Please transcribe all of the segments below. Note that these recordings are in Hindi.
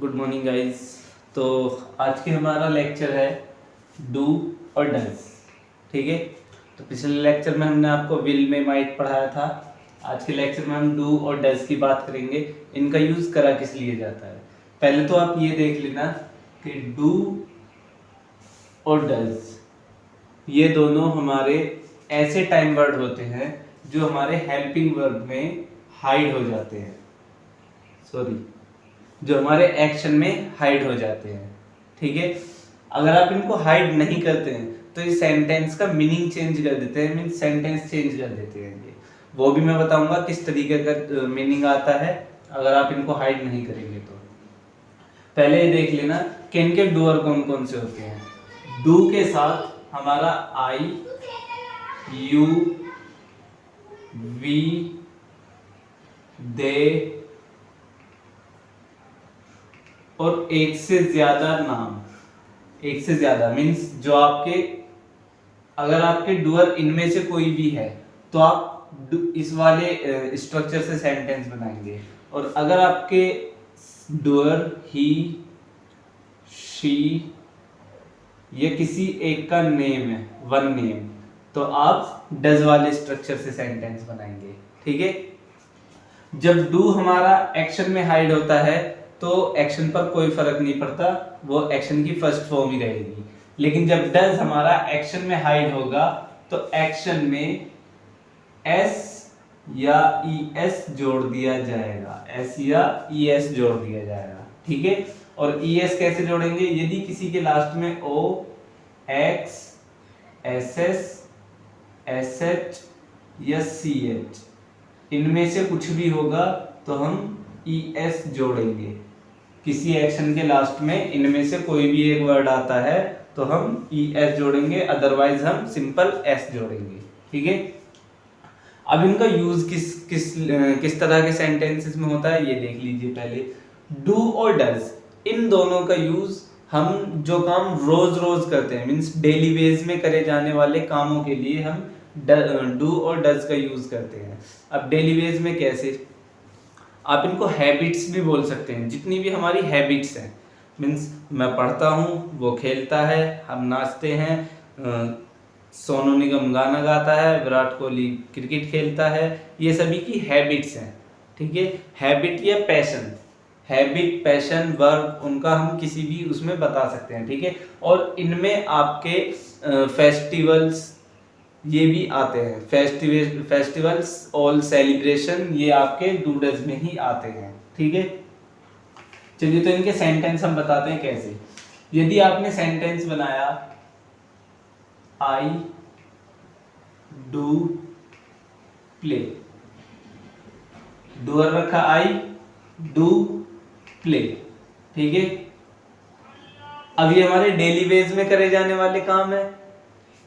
Good morning guys. तो आज के हमारा लेक्चर है डू और डज। ठीक है, तो पिछले लेक्चर में हमने आपको विल में माइट पढ़ाया था। आज के लेक्चर में हम डू और डज की बात करेंगे। इनका यूज करा किस लिए जाता है। पहले तो आप ये देख लेना कि डू और डज ये दोनों हमारे ऐसे टाइम वर्ड होते हैं जो हमारे हेल्पिंग वर्ब में हाइड हो जाते हैं, जो हमारे एक्शन में हाइड हो जाते हैं। ठीक है, अगर आप इनको हाइड नहीं करते हैं तो इस सेंटेंस का मीनिंग चेंज कर देते हैं, मीन सेंटेंस चेंज कर देते हैं। ये वो भी मैं बताऊंगा किस तरीके का मीनिंग आता है अगर आप इनको हाइड नहीं करेंगे तो। पहले ये देख लेना कि इनके डूअर कौन कौन से होते हैं। डू के साथ हमारा आई, यू, वी, दे और एक से ज्यादा नाम। एक से ज्यादा मीन्स जो आपके, अगर आपके डूअर इनमें से कोई भी है तो आप इस वाले स्ट्रक्चर से सेंटेंस बनाएंगे। और अगर आपके डूअर ही, शी ये किसी एक का नेम है, वन नेम, तो आप डज वाले स्ट्रक्चर से सेंटेंस बनाएंगे। ठीक है, जब डू हमारा एक्शन में हाइड होता है तो एक्शन पर कोई फर्क नहीं पड़ता, वो एक्शन की फर्स्ट फॉर्म ही रहेगी। लेकिन जब डज हमारा एक्शन में हाइड होगा तो एक्शन में एस या ई एस जोड़ दिया जाएगा, एस या ई एस जोड़ दिया जाएगा। ठीक है, और ई एस कैसे जोड़ेंगे, यदि किसी के लास्ट में O, X, S S, S H या सी एच इनमें से कुछ भी होगा तो हम ई एस जोड़ेंगे। किसी एक्शन के लास्ट में इनमें से कोई भी एक वर्ड आता है तो हम ई एस जोड़ेंगे, अदरवाइज हम सिंपल एस जोड़ेंगे। ठीक है, अब इनका यूज किस तरह के सेंटेंसेस में होता है ये देख लीजिए। पहले डू और डज, इन दोनों का यूज हम जो काम रोज रोज करते हैं, मीन्स डेली बेस में करे जाने वाले कामों के लिए हम डू और डज का यूज करते हैं। अब डेली बेस में कैसे, आप इनको हैबिट्स भी बोल सकते हैं। जितनी भी हमारी हैबिट्स हैं, मीन्स मैं पढ़ता हूँ, वो खेलता है, हम नाचते हैं, सोनू निगम गाना गाता है, विराट कोहली क्रिकेट खेलता है, ये सभी की हैबिट्स हैं। ठीक है, हैबिट या पैशन, हैबिट, पैशन, वर्क, उनका हम किसी भी उसमें बता सकते हैं। ठीक है, और इनमें आपके फेस्टिवल्स ये भी आते हैं, फेस्टिवल्स ऑल सेलिब्रेशन ये आपके डू डज में ही आते हैं। ठीक है, चलिए तो इनके सेंटेंस हम बताते हैं कैसे। यदि आपने सेंटेंस बनाया आई डू प्ले, डूअर रखा आई, डू प्ले। ठीक है, अब ये हमारे डेली बेस में करे जाने वाले काम है,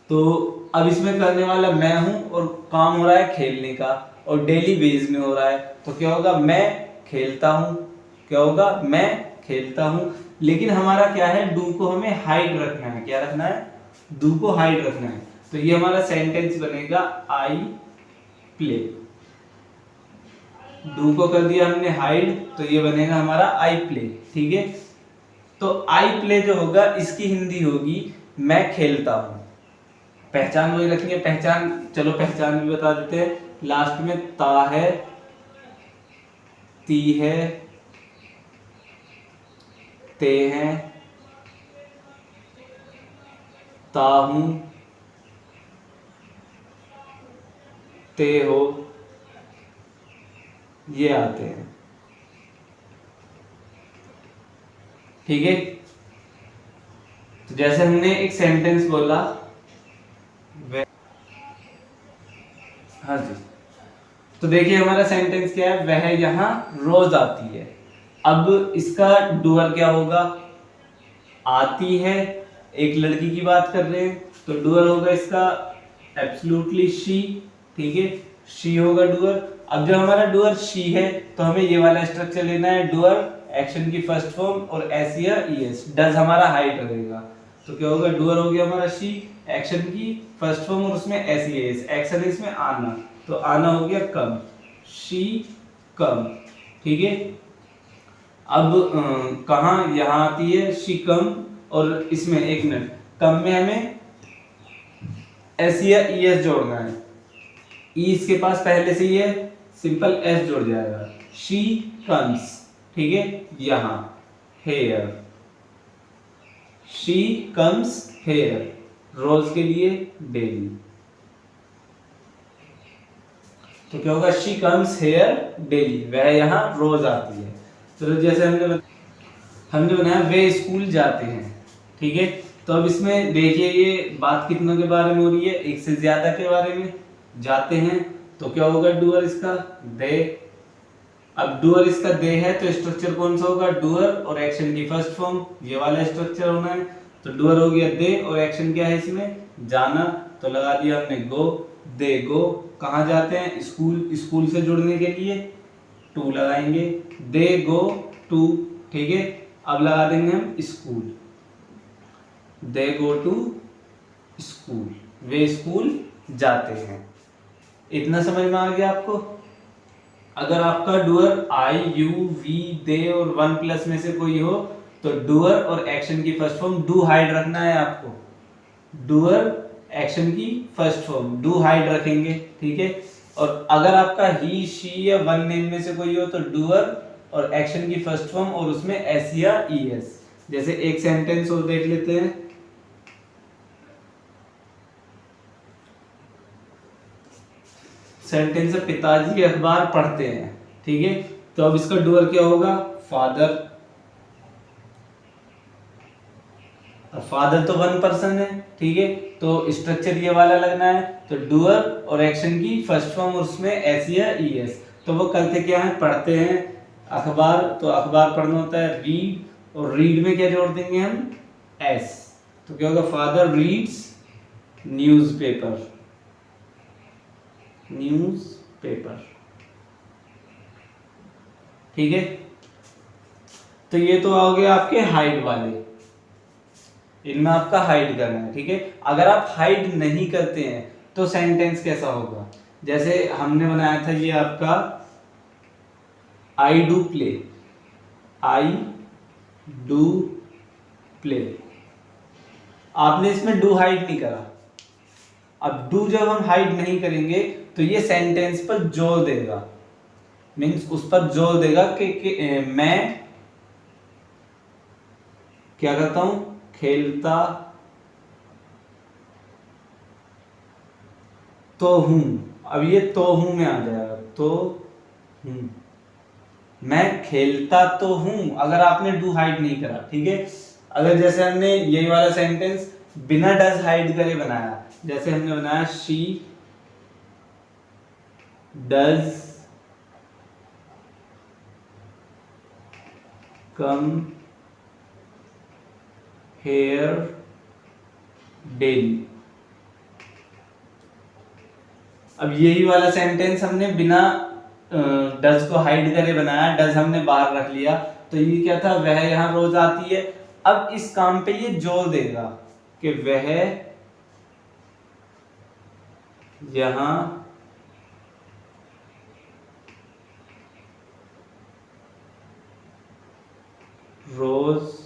तो अब इसमें करने वाला मैं हूं और काम हो रहा है खेलने का और डेली बेस में हो रहा है, तो क्या होगा, मैं खेलता हूं। क्या होगा, मैं खेलता हूं। लेकिन हमारा क्या है, डू को हमें हाइड रखना है। क्या रखना है, डू को हाइड रखना है। तो ये हमारा सेंटेंस बनेगा आई प्ले। डू को कर दिया हमने हाइड, तो ये बनेगा हमारा आई प्ले। ठीक है, तो आई प्ले जो होगा इसकी हिंदी होगी मैं खेलता हूं। पहचान वही रखनी है, पहचान चलो पहचान भी बता देते हैं। लास्ट में ता है, ती है, ते हैं, ता हूं, ते हो, ये आते हैं। ठीक है, तो जैसे हमने एक सेंटेंस बोला, हाँ जी, तो देखिए हमारा सेंटेंस क्या है, वह यहाँ रोज आती है। अब इसका डूअर क्या होगा, आती है, एक लड़की की बात कर रहे हैं तो डूअर होगा इसका एब्सोल्युटली शी। ठीक है, शी होगा डूअर। अब जब हमारा डूअर शी है तो हमें ये वाला स्ट्रक्चर लेना है, डूअर एक्शन की फर्स्ट फॉर्म और एस या ई एस। डज हमारा हाइड रहेगा तो क्या होगा, डूअर हो गया हमारा शी, एक्शन की फर्स्ट फॉर्म और उसमें एस या एस, एक्शन इसमें आना, तो आना हो गया कम, शी कम। ठीक है, अब कहाँ यहाँ आती है शी कम, और इसमें एक मिनट, कम में हमें एस या ई एस जोड़ना है। ई इसके पास पहले से ही है, सिंपल एस जोड़ जाएगा। शी कम्स, ठीक है, यहाँ हेयर, शी कम्स हेयर, रोज के लिए डेली। तो क्या होगा, शी कम्स हेयर डेली, वह यहाँ रोज आती है। तो जैसे हमने बनाया वे स्कूल जाते हैं, ठीक है। तो अब इसमें देखिए ये बात कितनों के बारे में हो रही है, एक से ज्यादा के बारे में। जाते हैं तो क्या होगा, डूअर इसका दे। अब डूअर इसका दे है तो स्ट्रक्चर कौन सा होगा, डूअर और एक्शन की फर्स्ट फॉर्म, ये वाला स्ट्रक्चर होना है। तो डूअर हो गया दे, और एक्शन क्या है इसमें, जाना, तो लगा दिया हमने गो, दे गो। कहाँ जाते हैं, स्कूल, स्कूल से जुड़ने के लिए टू लगाएंगे, दे गो टू, ठीक है। अब लगा देंगे हम school, they go to school, वे स्कूल जाते हैं। इतना समझ में आ गया आपको। अगर आपका डूअर आई यू वी दे और वन प्लस में से कोई हो, तो डूअर और एक्शन की फर्स्ट फॉर्म डू हाइड रखना है आपको। डूअर एक्शन की फर्स्ट फॉर्म डू हाइड रखेंगे, ठीक है। और अगर आपका ही शी या वन नेम में से कोई हो तो डूअर और एक्शन की फर्स्ट फॉर्म और उसमें एस या ई एस। जैसे एक सेंटेंस और देख लेते हैं। सेंटेंस है पिताजी अखबार पढ़ते हैं, ठीक है। तो अब इसका डूअर क्या होगा, फादर। फादर तो वन पर्सन है, ठीक है। तो स्ट्रक्चर ये वाला लगना है। तो डूअर और एक्शन की फर्स्ट फॉर्म और उसमें एस या ई एस। तो वो करते क्या है, पढ़ते हैं अखबार, तो अखबार पढ़ना होता है रीड, और रीड में क्या जोड़ देंगे हम, एस। तो क्या होगा, फादर रीड्स न्यूज़पेपर, न्यूज़पेपर, ठीक है। तो ये तो आ गए आपके हाइड वाले, इनमें आपका हाइड करना है, ठीक है। अगर आप हाइड नहीं करते हैं तो सेंटेंस कैसा होगा, जैसे हमने बनाया था ये आपका I do play, I do play, आपने इसमें डू हाइड नहीं करा। अब डू जब हम हाइड नहीं करेंगे तो ये सेंटेंस पर जोर देगा, मीन्स उस पर जोर देगा कि मैं क्या करता हूं, खेलता तो हूं। अब ये तो हूं में आ जाएगा, तो हूं, मैं खेलता तो हूं, अगर आपने डू हाइड नहीं करा, ठीक है। अगर जैसे हमने यही वाला सेंटेंस बिना डज हाइड करे बनाया, जैसे हमने बनाया she does come here daily. अब यही वाला सेंटेंस हमने बिना डज को हाइड करे बनाया, डज हमने बाहर रख लिया, तो ये क्या था, वह यहाँ रोज आती है। अब इस काम पे ये जोर देगा कि वह यहाँ रोज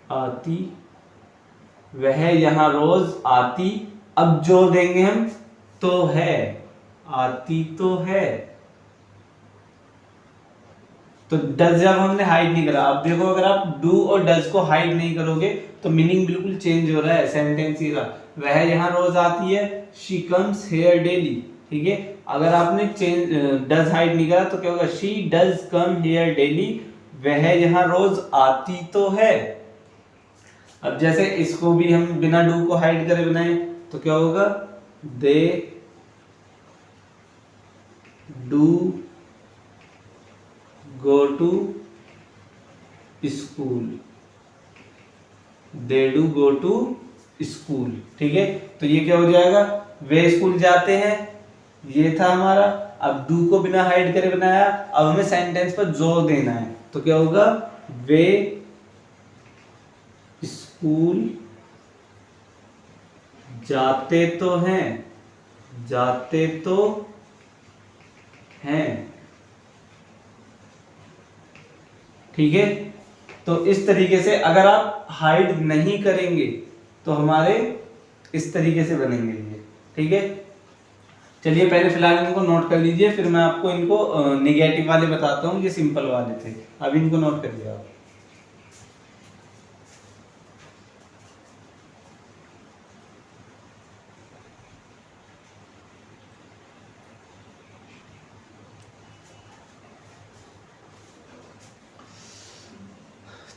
आती, वह यहाँ रोज आती। अब जो देंगे हम, तो है, आती तो है। तो डज जब हमने हाइड नहीं करा, अब देखो अगर आप डू और डज को हाइड नहीं करोगे तो मीनिंग बिल्कुल चेंज हो रहा है सेंटेंस का। वह यहाँ रोज आती है, शी कम्स हेयर डेली, ठीक है। अगर आपने चेंज डज हाइड नहीं करा तो क्या होगा, she does come here daily, वह यहाँ रोज आती तो है। अब जैसे इसको भी हम बिना डू को हाइड करे बनाए तो क्या होगा, they do go to school, they do go to school, ठीक है। तो ये क्या हो जाएगा, वे स्कूल जाते हैं, ये था हमारा। अब डू को बिना हाइड करे बनाया, अब हमें सेंटेंस पर जोर देना है, तो क्या होगा, वे स्कूल जाते तो हैं, जाते तो हैं। ठीक है, तो इस तरीके से अगर आप हाइड नहीं करेंगे तो हमारे इस तरीके से बनेंगे ये। ठीक है, चलिए पहले फिलहाल इनको नोट कर लीजिए, फिर मैं आपको इनको निगेटिव वाले बताता हूँ, ये सिंपल वाले थे। अब इनको नोट करिए आप।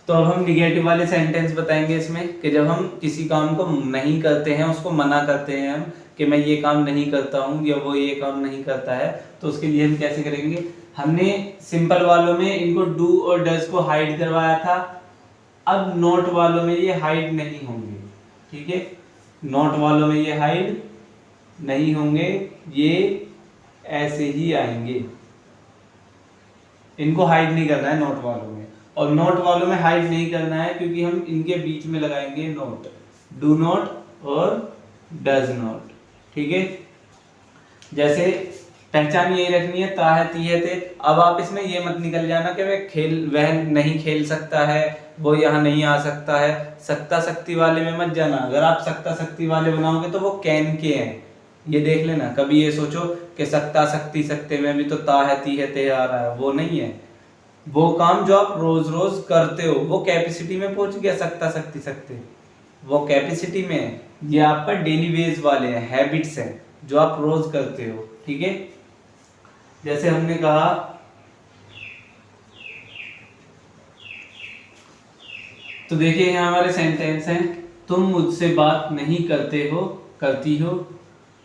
तो अब हम निगेटिव वाले सेंटेंस बताएंगे इसमें, कि जब हम किसी काम को नहीं करते हैं, उसको मना करते हैं हम कि मैं ये काम नहीं करता हूँ या वो ये काम नहीं करता है, तो उसके लिए हम कैसे करेंगे। हमने सिंपल वालों में इनको डू और डज को हाइड करवाया था, अब नॉट वालों में ये हाइड नहीं होंगे। ठीक है, नॉट वालों में ये हाइड नहीं होंगे, ये ऐसे ही आएंगे। इनको हाइड नहीं करना है नॉट वालों में, और नॉट वालों में हाइड नहीं करना है क्योंकि हम इनके बीच में लगाएंगे नॉट, डू नॉट और डज नॉट। ठीक है, जैसे पहचान यही रखनी है, ता है, ती है, ते। अब आप इसमें ये मत निकल जाना कि वह नहीं खेल सकता है, वो यहाँ नहीं आ सकता है। सक्ता सक्ति वाले में मत जाना, अगर आप सक्ता सक्ति वाले बनाओगे तो वो कैन के हैं, ये देख लेना। कभी ये सोचो कि सक्ता सक्ति सकते में भी तो ता है, ती है, ते आ रहा है, वो नहीं है। वो काम जो आप रोज रोज करते हो वो कैपेसिटी में पहुंच गया, सक्ता सक्ति सकते वो कैपेसिटी में है। ये आपका डेली वेज वाले हैं, हैबिट्स हैं जो आप रोज करते हो। ठीक है, जैसे हमने कहा तो देखिए यहाँ हमारे सेंटेंस हैं, तुम मुझसे बात नहीं करते हो, करती हो,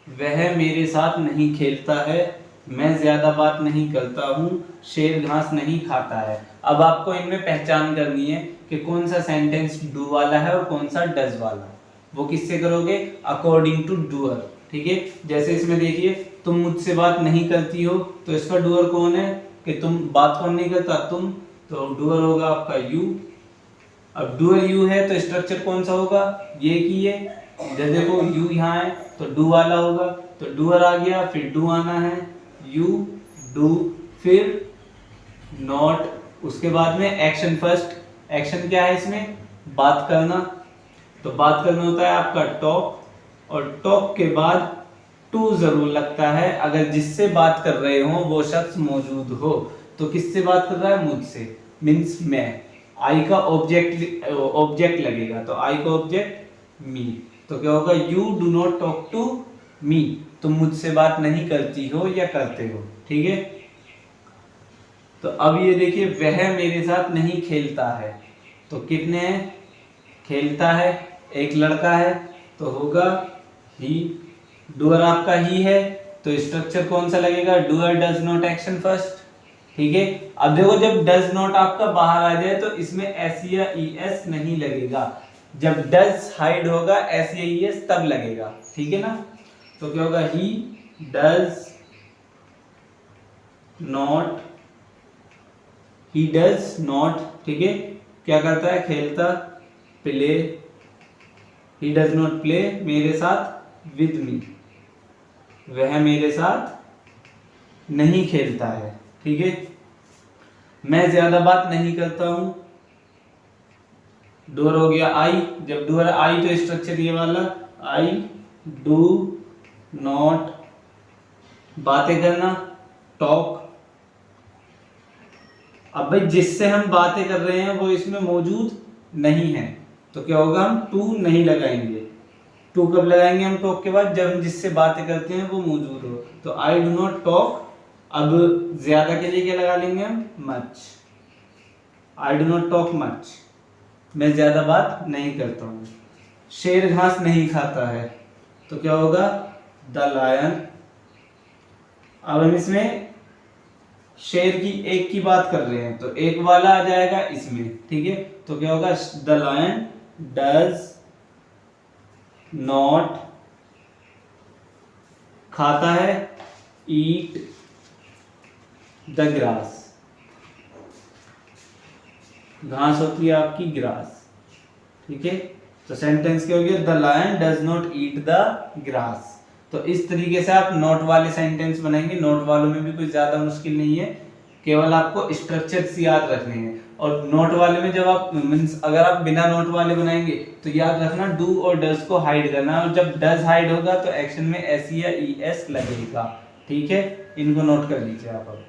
वह मेरे साथ नहीं खेलता है, मैं ज्यादा बात नहीं करता हूँ, शेर घास नहीं खाता है। अब आपको इनमें पहचान करनी है कि कौन सा सेंटेंस डू वाला है और कौन सा डज वाला। वो किससे करोगे, अकॉर्डिंग टू डूअर। ठीक है, जैसे इसमें देखिए तुम मुझसे बात नहीं करती हो, तो इसका डूअर कौन है, कि तुम बात कौन नहीं करता, तुम, तो डूअर होगा आपका यू। अब डूअर यू है तो स्ट्रक्चर कौन सा होगा, ये की ये। जब देखो यू यहाँ है तो डू वाला होगा, तो डूअर आ गया, फिर डू आना है, यू डू, फिर नॉट, उसके बाद में एक्शन फर्स्ट। एक्शन क्या है इसमें, बात करना, तो बात करना होता है आपका टॉक, और टॉक के बाद टू जरूर लगता है अगर जिससे बात कर रहे हो वो शख्स मौजूद हो। तो किससे बात कर रहा है, मुझसे, मीन्स मैं। आई का ऑब्जेक्ट लगेगा, तो आई का ऑब्जेक्ट मी, तो क्या होगा, you do not talk to me, तुम मुझसे बात नहीं करती हो या करते हो। ठीक है, तो अब ये देखिए वह मेरे साथ नहीं खेलता है, तो कितने हैं, खेलता है, एक लड़का है तो होगा ही। डूअर आपका ही है तो स्ट्रक्चर कौन सा लगेगा, doer does not action first. ठीक है, अब देखो जब डज नॉट आपका बाहर आ जाए तो इसमें एस या ई एस नहीं लगेगा, जब डज हाइड होगा एस या ई एस तब लगेगा। ठीक है ना, तो क्या होगा, he does not, he does not, ठीक है, क्या करता है, खेलता, play, he does not play मेरे साथ, विद मी, वह मेरे साथ नहीं खेलता है। ठीक है, मैं ज्यादा बात नहीं करता हूं, डूअर हो गया आई, जब डूअर आई तो स्ट्रक्चर ये वाला, आई डू नॉट, बातें करना, टॉक। अब भाई जिससे हम बातें कर रहे हैं वो इसमें मौजूद नहीं है, तो क्या होगा, हम टू नहीं लगाएंगे। टू कब लगाएंगे हम टॉक के बाद, जब हम जिससे बातें करते हैं वो मौजूद हो। तो आई डू नॉट टॉक, अब ज्यादा के लिए क्या लगा लेंगे हम, much, I do not talk much, मैं ज्यादा बात नहीं करता हूँ। शेर घास नहीं खाता है, तो क्या होगा, द लायन। अब हम इसमें शेर की एक की बात कर रहे हैं तो एक वाला आ जाएगा इसमें। ठीक है, तो क्या होगा, द लायन डज नॉट खाता है, ईट द ग्रास, घास होती है आपकी ग्रास। ठीक है, तो सेंटेंस क्या हो गया, the lion does not eat the grass, तो इस तरीके से आप नोट वाले सेंटेंस बनाएंगे। नोट वालों में भी कुछ ज्यादा मुश्किल नहीं है, केवल आपको स्ट्रक्चर्स याद रखने हैं। और नोट वाले में जब आप मीन्स अगर आप बिना नोट वाले बनाएंगे तो याद रखना डू और डज को हाइड करना, और जब डज हाइड होगा तो एक्शन में एस या ई एस लगेगा। ठीक है, इनको नोट कर लीजिए आप अब।